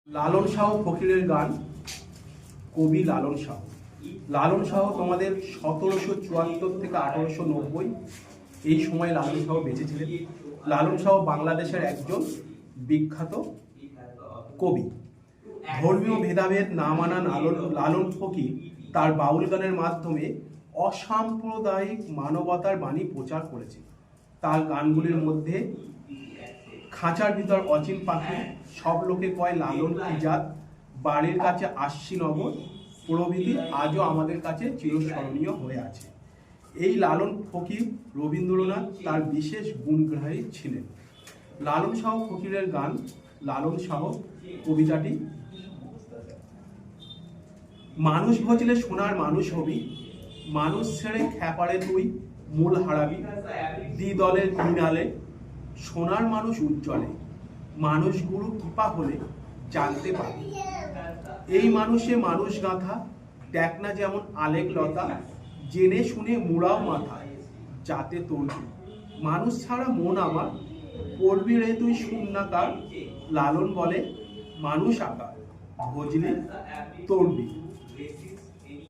লালন শাহ ফকিরের গান। কবি লালন শাহ। লালন শাহ তোমাদের 1774 থেকে 1890 এই সময় লালন শাহ বেঁচে ছিলেন। লালন শাহ বাংলাদেশের একজন বিখ্যাত কবি। ধর্মীয় ভেদাভেদ না মানা লালন ফকির তার বাউল গানের মাধ্যমে অসাম্প্রদায়িক মানবতার বাণী প্রচার করেছে। তার গানগুলির মধ্যে খাঁচার ভিতর অচিন পাখি, সব লোকে কয় লালন কি জাত, বাড়ির কাছে আশ্বিনগর প্রভৃতি আজও আমাদের কাছে চিরস্মরণীয় হয়ে আছে। এই লালন ফকির রবীন্দ্রনাথ তার বিশেষ গুণগ্রাহী ছিলেন। লালন শাহ ফকিরের গান লালন শাহ কবিতাটি: মানুষ ভজলে সোনার মানুষ হবি, মানুষ ছেড়ে খ্যাপারে তুই মূল হারাবি, দ্বিদলের মৃণালে সোনার মানুষ উজ্জ্বলে, মানুষ গুরু কৃপা হলে জানতে পারি। এই মানুষে মানুষ গাঁথা, দেখ না যেমন আলেক লতা, জেনে শুনে মুড়াও মাথা যাতে তরবি, মানুষ ছাড়া মন আমার পড়বি রে তুই শূন্যাকার, লালন বলে মানুষ আকার ভজলে তরবি।